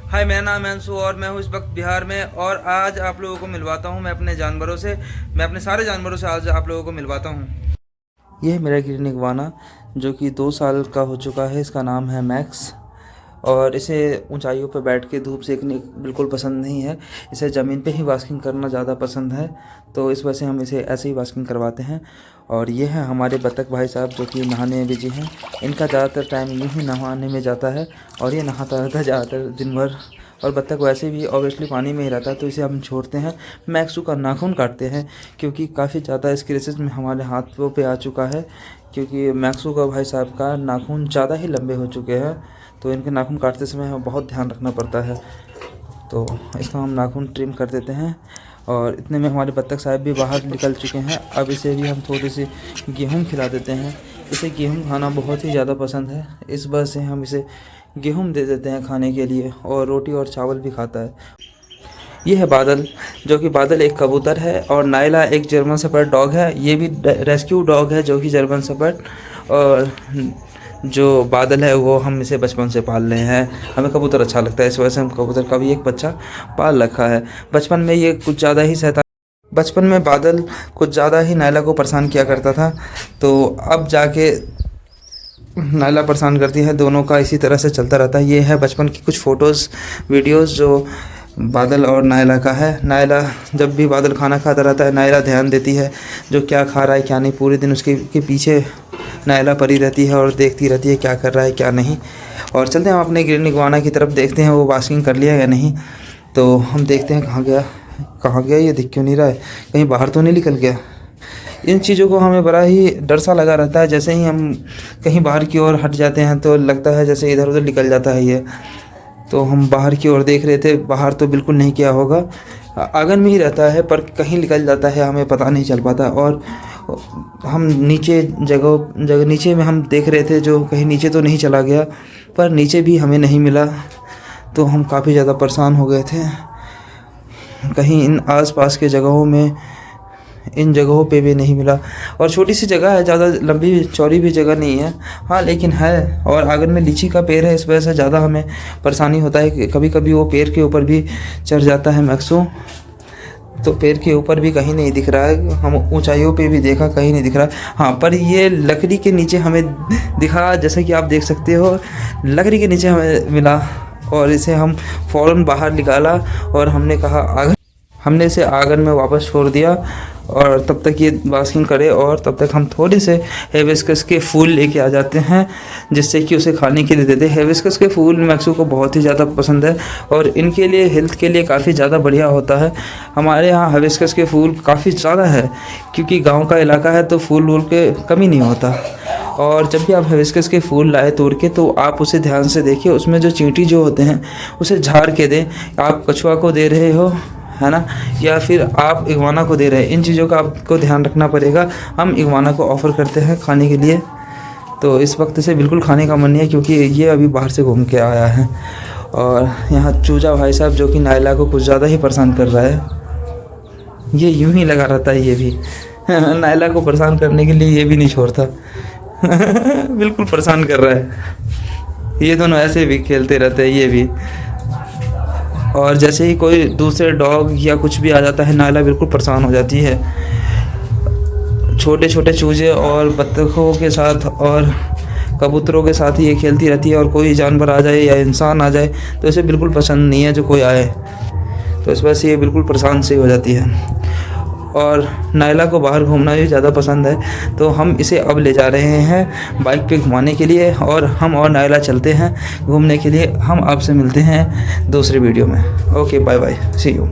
हाय, मेरा नाम है अंशु और मैं हूँ इस वक्त बिहार में। और आज आप लोगों को मिलवाता हूँ मैं अपने जानवरों से। मैं अपने सारे जानवरों से आज आप लोगों को मिलवाता हूँ। ये है मेरा ग्रीन इग्वाना जो कि 2 साल का हो चुका है। इसका नाम है मैक्स। और इसे ऊंचाइयों पर बैठ के धूप सेकने बिल्कुल पसंद नहीं है। इसे ज़मीन पे ही वास्किंग करना ज़्यादा पसंद है, तो इस वजह से हम इसे ऐसे ही वास्किंग करवाते हैं। और ये है हमारे बतख भाई साहब जो कि नहाने में बिजी हैं। इनका ज़्यादातर टाइम यूँ ही नहाने में जाता है और ये नहाता रहता है ज़्यादातर दिन भर। और बत्तख वैसे भी ऑब्वियसली पानी में ही रहता है, तो इसे हम छोड़ते हैं। मैक्सू का नाखून काटते हैं क्योंकि काफ़ी ज़्यादा स्क्रैचेस में हमारे हाथों पे आ चुका है, क्योंकि मैक्सू का भाई साहब का नाखून ज़्यादा ही लंबे हो चुके हैं। तो इनके नाखून काटते समय हमें बहुत ध्यान रखना पड़ता है, तो इसका हम नाखून ट्रिम कर देते हैं। और इतने में हमारे बत्तख साहब भी बाहर निकल चुके हैं। अब इसे भी हम थोड़ी सी गेहूँ खिला देते हैं। इसे गेहूँ खाना बहुत ही ज़्यादा पसंद है, इस वजह से हम इसे गेहूँ दे देते हैं खाने के लिए। और रोटी और चावल भी खाता है। ये है बादल, जो कि बादल एक कबूतर है। और नायला एक जर्मन शेफर्ड डॉग है। ये भी रेस्क्यू डॉग है जो कि जर्मन शेफर्ड। और जो बादल है वो हम इसे बचपन से पाल रहे हैं। हमें कबूतर अच्छा लगता है, इस वजह से हम कबूतर का भी एक बच्चा पाल रखा है। बचपन में ये कुछ ज़्यादा ही बचपन में बादल कुछ ज़्यादा ही नायला को परेशान किया करता था, तो अब जाके नायला परेशान करती है। दोनों का इसी तरह से चलता रहता है। ये है बचपन की कुछ फ़ोटोज़ वीडियोज़ जो बादल और नायला का है। नायला जब भी बादल खाना खाता रहता है, नायला ध्यान देती है जो क्या खा रहा है क्या नहीं। पूरे दिन उसके पीछे नायला पड़ी रहती है और देखती रहती है क्या कर रहा है क्या नहीं। और चलते हैं हम अपने ग्रीन इग्वाना की तरफ, देखते हैं वो वास्किंग कर लिया या नहीं। तो हम देखते हैं कहाँ गया ये दिख क्यों नहीं रहा है, कहीं बाहर तो नहीं निकल गया। इन चीज़ों को हमें बड़ा ही डर सा लगा रहता है। जैसे ही हम कहीं बाहर की ओर हट जाते हैं तो लगता है जैसे इधर उधर निकल जाता है ये। तो हम बाहर की ओर देख रहे थे, बाहर तो बिल्कुल नहीं किया होगा, आंगन में ही रहता है, पर कहीं निकल जाता है हमें पता नहीं चल पाता। और हम नीचे जगह नीचे में हम देख रहे थे, जो कहीं नीचे तो नहीं चला गया, पर नीचे भी हमें नहीं मिला। तो हम काफ़ी ज़्यादा परेशान हो गए थे। कहीं इन आसपास के जगहों में, इन जगहों पे भी नहीं मिला। और छोटी सी जगह है, ज़्यादा लंबी चौड़ी भी जगह नहीं है, हाँ लेकिन है। और आंगन में लीची का पेड़ है, इस वजह से ज़्यादा हमें परेशानी होता है कि कभी कभी वो पेड़ के ऊपर भी चढ़ जाता है मैक्सो। तो पेड़ के ऊपर भी कहीं नहीं दिख रहा है। हम ऊंचाइयों पे भी देखा, कहीं नहीं दिख रहा। हाँ, पर ये लकड़ी के नीचे हमें दिखा, जैसे कि आप देख सकते हो लकड़ी के नीचे हमें मिला। और इसे हम फ़ौरन बाहर निकाला और हमने इसे आंगन में वापस छोड़ दिया। और तब तक ये वास्किंग करे, और तब तक हम थोड़े से हिबिस्कस के फूल लेके आ जाते हैं, जिससे कि उसे खाने के लिए देते हैं। हिबिस्कस के फूल मैक्सू को बहुत ही ज़्यादा पसंद है और इनके लिए, हेल्थ के लिए काफ़ी ज़्यादा बढ़िया होता है। हमारे यहाँ हिबिस्कस के फूल काफ़ी ज़्यादा है, क्योंकि गाँव का इलाका है, तो फूल वूल के कमी नहीं होता। और जब भी आप हिबिस्कस के फूल लाए तोड़ के, तो आप उसे ध्यान से देखिए, उसमें जो चींटी जो होते हैं उसे झाड़ के दें। आप कछुआ को दे रहे हो, है ना, या फिर आप इग्वाना को दे रहे हैं, इन चीज़ों का आपको ध्यान रखना पड़ेगा। हम इग्वाना को ऑफ़र करते हैं खाने के लिए, तो इस वक्त इसे बिल्कुल खाने का मन नहीं है, क्योंकि ये अभी बाहर से घूम के आया है। और यहाँ चूजा भाई साहब जो कि नायला को कुछ ज़्यादा ही परेशान कर रहा है, ये यूं ही लगा रहता है ये भी नायला को परेशान करने के लिए ये भी नहीं छोड़ता बिल्कुल परेशान कर रहा है। ये दोनों ऐसे भी खेलते रहते हैं ये भी। और जैसे ही कोई दूसरे डॉग या कुछ भी आ जाता है, नायला बिल्कुल परेशान हो जाती है। छोटे छोटे चूजे और बत्तखों के साथ और कबूतरों के साथ ही ये खेलती रहती है। और कोई जानवर आ जाए या इंसान आ जाए तो इसे बिल्कुल पसंद नहीं है जो कोई आए, तो इस वजह से ये बिल्कुल परेशान से हो जाती है। और नायला को बाहर घूमना भी ज़्यादा पसंद है, तो हम इसे अब ले जा रहे हैं बाइक पे घुमाने के लिए। और हम और नायला चलते हैं घूमने के लिए। हम आपसे मिलते हैं दूसरे वीडियो में। Okay, bye bye, see you.